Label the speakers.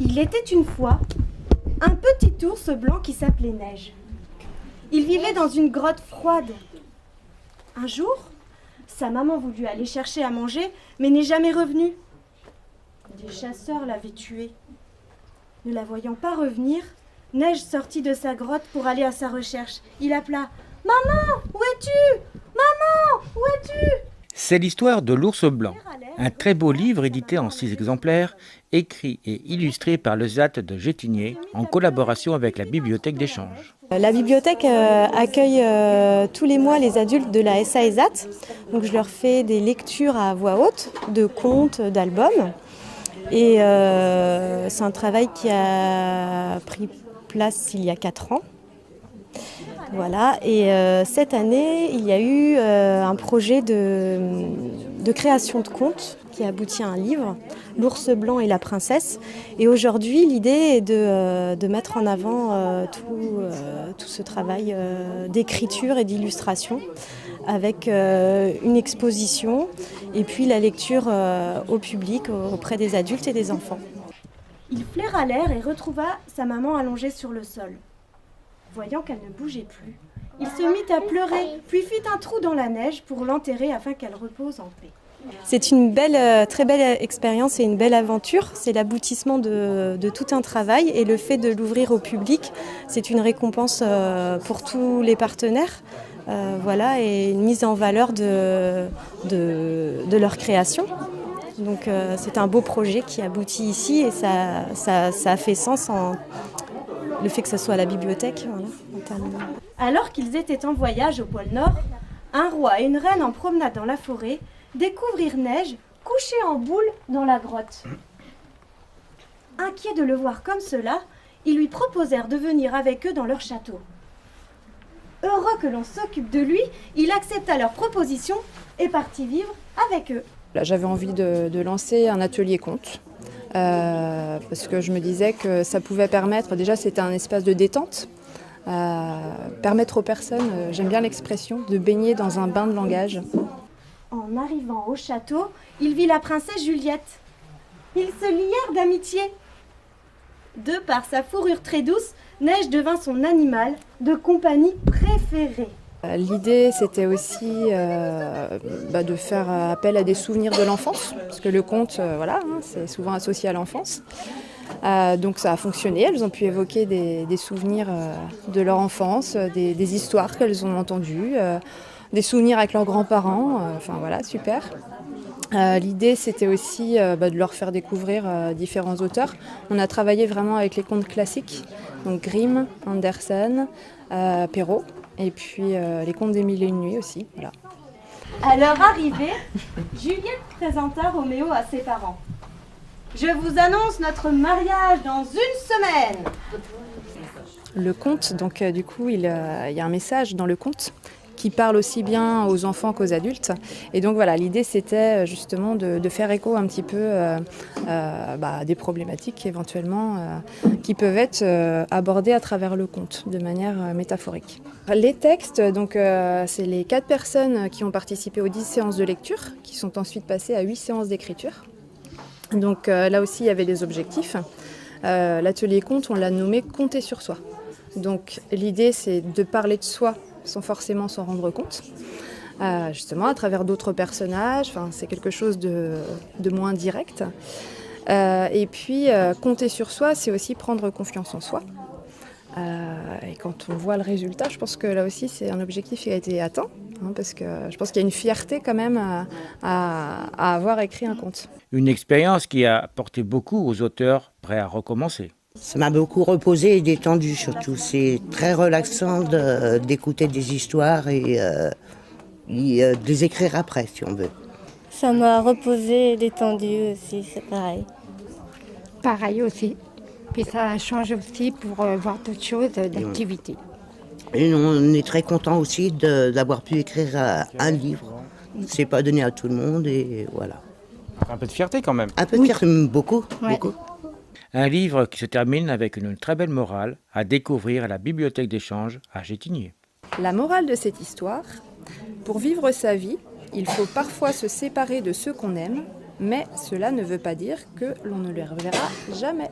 Speaker 1: Il était une fois un petit ours blanc qui s'appelait Neige. Il vivait dans une grotte froide. Un jour, sa maman voulut aller chercher à manger, mais n'est jamais revenue. Des chasseurs l'avaient tué. Ne la voyant pas revenir, Neige sortit de sa grotte pour aller à sa recherche. Il appela « Maman, où es-tu ? Maman, où es-tu »
Speaker 2: C'est l'histoire de l'ours blanc, un très beau livre édité en 6 exemplaires, écrit et illustré par le ZAT de Gétigné en collaboration avec la Bibliothèque d'échange.
Speaker 3: La bibliothèque accueille tous les mois les adultes de la SAESAT. Donc je leur fais des lectures à voix haute, de contes, d'albums. Et c'est un travail qui a pris place il y a 4 ans. Voilà. Et cette année, il y a eu un projet de création de contes qui aboutit à un livre, L'ours blanc et la princesse. Et aujourd'hui, l'idée est de mettre en avant tout ce travail d'écriture et d'illustration avec une exposition et puis la lecture au public, auprès des adultes et des enfants.
Speaker 1: Il flaira l'air et retrouva sa maman allongée sur le sol. Voyant qu'elle ne bougeait plus, il se mit à pleurer, puis fit un trou dans la neige pour l'enterrer afin qu'elle repose en paix.
Speaker 3: C'est une très belle expérience et une belle aventure. C'est l'aboutissement de tout un travail et le fait de l'ouvrir au public, c'est une récompense pour tous les partenaires. Voilà, et une mise en valeur de leur création. Donc c'est un beau projet qui aboutit ici et ça a fait sens en le fait que ce soit à la bibliothèque. Voilà,
Speaker 1: Alors qu'ils étaient en voyage au pôle Nord, un roi et une reine en promenade dans la forêt découvrirent Neige couchée en boule dans la grotte. Inquiets de le voir comme cela, ils lui proposèrent de venir avec eux dans leur château. Heureux que l'on s'occupe de lui, il accepta leur proposition et partit vivre avec eux.
Speaker 4: Là, j'avais envie de lancer un atelier conte. Parce que je me disais que ça pouvait permettre, déjà c'était un espace de détente, permettre aux personnes, j'aime bien l'expression, de baigner dans un bain de langage.
Speaker 1: En arrivant au château, il vit la princesse Juliette. Ils se lièrent d'amitié. De par sa fourrure très douce, Neige devint son animal de compagnie préféré.
Speaker 4: L'idée, c'était aussi de faire appel à des souvenirs de l'enfance, parce que le conte, c'est souvent associé à l'enfance. Donc ça a fonctionné, elles ont pu évoquer des souvenirs de leur enfance, des histoires qu'elles ont entendues, des souvenirs avec leurs grands-parents, super. L'idée, c'était aussi de leur faire découvrir différents auteurs. On a travaillé vraiment avec les contes classiques, donc Grimm, Andersen, Perrault. Et puis les contes des Mille et une nuits aussi. Voilà.
Speaker 1: À leur arrivée, Juliette présenta Roméo à ses parents. « Je vous annonce notre mariage dans une semaine !»
Speaker 4: Le conte, donc du coup, il y a un message dans le conte qui parle aussi bien aux enfants qu'aux adultes. Et donc voilà, l'idée c'était justement de faire écho un petit peu des problématiques éventuellement qui peuvent être abordées à travers le conte de manière métaphorique. Les textes, donc c'est les 4 personnes qui ont participé aux 10 séances de lecture, qui sont ensuite passées à 8 séances d'écriture. Donc là aussi il y avait des objectifs. L'atelier conte, on l'a nommé « Compter sur soi ». Donc l'idée c'est de parler de soi sans forcément s'en rendre compte, justement à travers d'autres personnages, c'est quelque chose de moins direct. Et puis compter sur soi, c'est aussi prendre confiance en soi. Et quand on voit le résultat, je pense que là aussi c'est un objectif qui a été atteint, parce que je pense qu'il y a une fierté quand même à avoir écrit un conte.
Speaker 2: Une expérience qui a apporté beaucoup aux auteurs prêts à recommencer.
Speaker 5: Ça m'a beaucoup reposé et détendu surtout. C'est très relaxant d'écouter des histoires et de les écrire après si on veut.
Speaker 6: Ça m'a reposé et détendu aussi, c'est pareil.
Speaker 7: Pareil aussi. Puis ça change aussi pour voir d'autres choses, d'activités.
Speaker 5: Et on est très content aussi d'avoir pu écrire un livre. C'est pas donné à tout le monde et voilà.
Speaker 8: Un peu de fierté quand même.
Speaker 5: Un peu de fierté, beaucoup, beaucoup.
Speaker 2: Un livre qui se termine avec une très belle morale à découvrir à la Bibliothèque d'échange à Gétigné.
Speaker 4: La morale de cette histoire, pour vivre sa vie, il faut parfois se séparer de ceux qu'on aime, mais cela ne veut pas dire que l'on ne les reverra jamais.